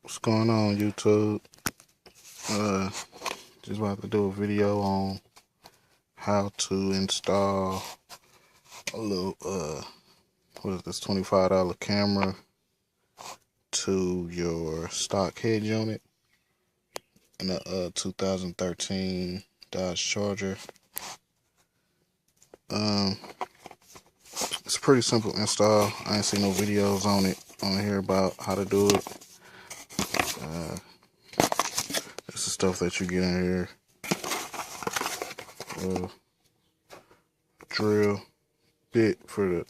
What's going on, YouTube? Uh, just about to do a video on how to install a little what is this, $25 camera to your stock head unit in a 2013 Dodge Charger. It's a pretty simple install. I ain't seen no videos on here about how to do it. It's the stuff that you get in here. Drill bit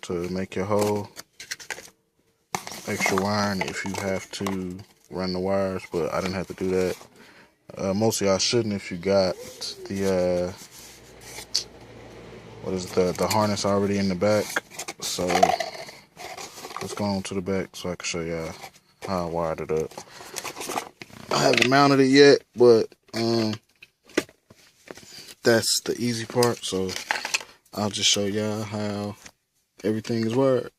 to make your hole. Extra wiring if you have to run the wires, but I didn't have to do that. Most of y'all shouldn't if you got the the harness already in the back. So let's go on to the back so I can show y'all how I wired it up. I haven't mounted it yet, but that's the easy part, so I'll just show y'all how everything is wired.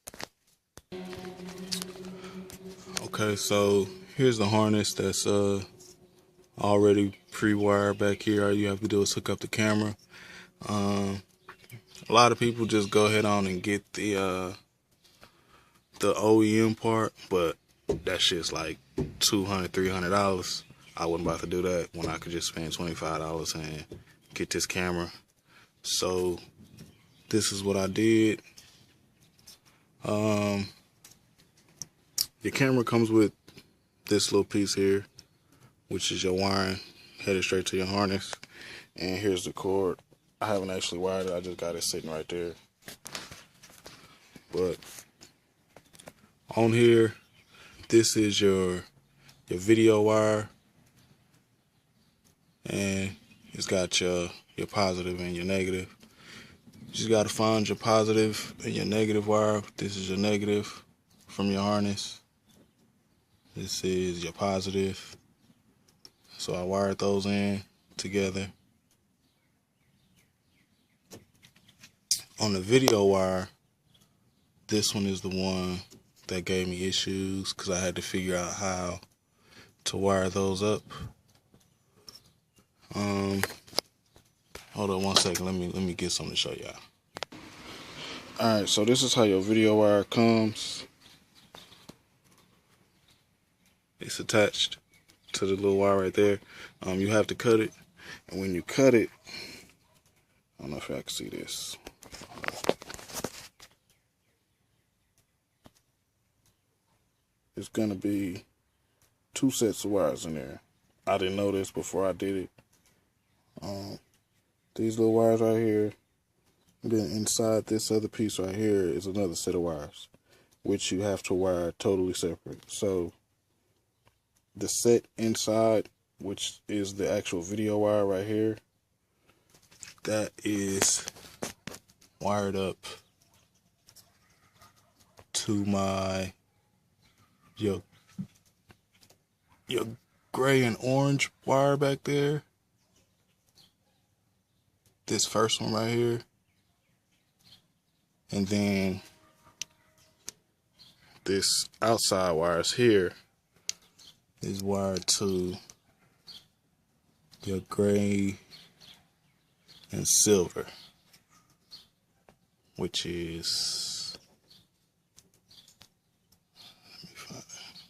Okay, so here's the harness that's already pre-wired back here. All you have to do is hook up the camera. A lot of people just go ahead on and get the OEM part, but that shit's like $200, $300. I wasn't about to do that when I could just spend $25 and get this camera. So this is what I did. Your camera comes with this little piece here, which is your wiring headed straight to your harness. And here's the cord. I haven't actually wired it, I just got it sitting right there. But on here, this is your video wire, and it's got your positive and your negative. You just got to find your positive and your negative wire. This is your negative from your harness. This is your positive. So I wired those in together. On the video wire, this one is the one that gave me issues because I had to figure out how to wire those up. Hold on one second. Let me get something to show y'all. All right, so this is how your video wire comes. It's attached to the little wire right there. You have to cut it, and when you cut it, I don't know if y'all can see this. It's gonna be 2 sets of wires in there. I didn't know this before I did it. These little wires right here, and then inside this other piece right here is another set of wires, which you have to wire totally separate. So the set inside, which is the actual video wire right here, that is wired up to my your gray and orange wire back there. This first one right here, and then this outside wires here is wired to your gray and silver, which is, let me find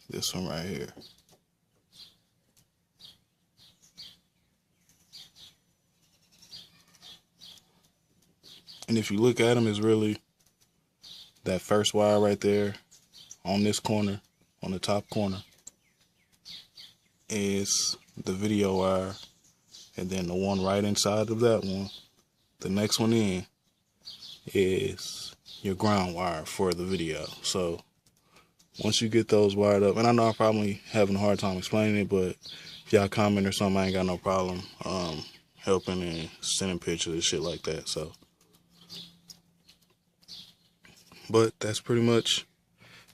this one right here. And if you look at them, it's really that first wire right there on this corner, on the top corner, is the video wire. And then the one right inside of that one, the next one in, is your ground wire for the video. So once you get those wired up, and I know I'm probably having a hard time explaining it, but if y'all comment or something, I ain't got no problem helping and sending pictures and shit like that. So, but that's pretty much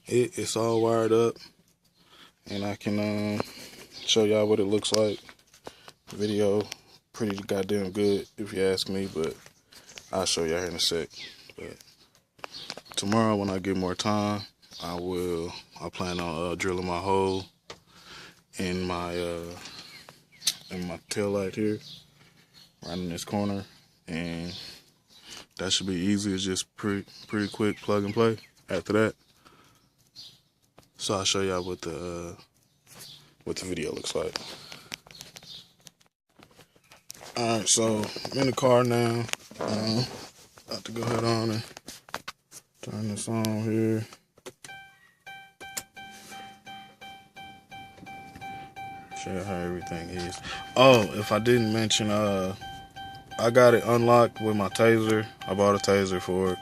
it. It's all wired up, and I can show y'all what it looks like. Video pretty goddamn good if you ask me, but I'll show y'all here in a sec. But tomorrow when I get more time, I plan on drilling my hole in my tail light here, right in this corner, and that should be easy. It's just pretty quick plug and play after that. So I'll show y'all what the video looks like. Alright, so I'm in the car now. About to go ahead on and turn this on here. Show you how everything is. Oh, if I didn't mention, I got it unlocked with my taser. I bought a taser for it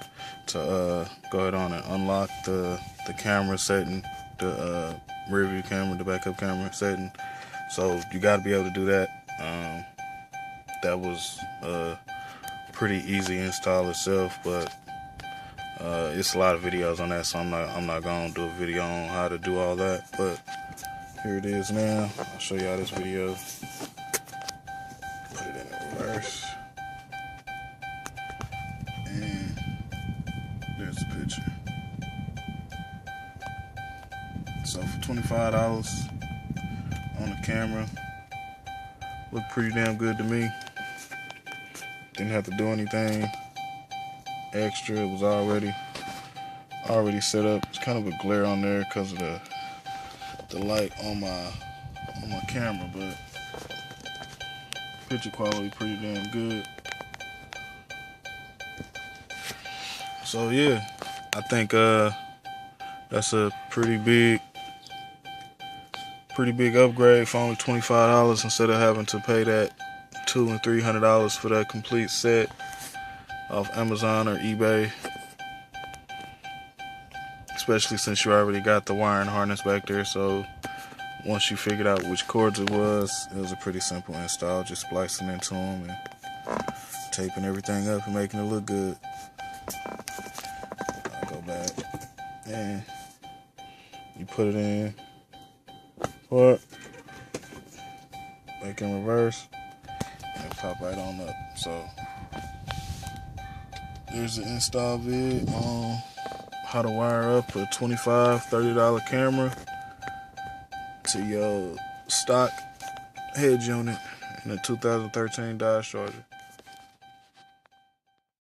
to go ahead on and unlock the camera setting, the rear view camera, the backup camera setting. So you got to be able to do that. That was a pretty easy install itself, but it's a lot of videos on that, so I'm not gonna do a video on how to do all that. But here it is now. I'll show y'all this video. Put it in reverse. And there's the picture. So for $25 on the camera, looked pretty damn good to me. Didn't have to do anything extra. It was already set up. It's kind of a glare on there because of the light on my camera, but picture quality pretty damn good. So yeah, I think that's a pretty big upgrade for only $25 instead of having to pay that $200 and $300 for that complete set off Amazon or eBay. Especially since you already got the wiring harness back there, so once you figured out which cords it was a pretty simple install, just splicing into them and taping everything up and making it look good. I'll go back and you put it in, put back in reverse, and pop right on up. So there's the install vid on how to wire up a $25, $30 camera to your stock head unit in a 2013 Dodge Charger.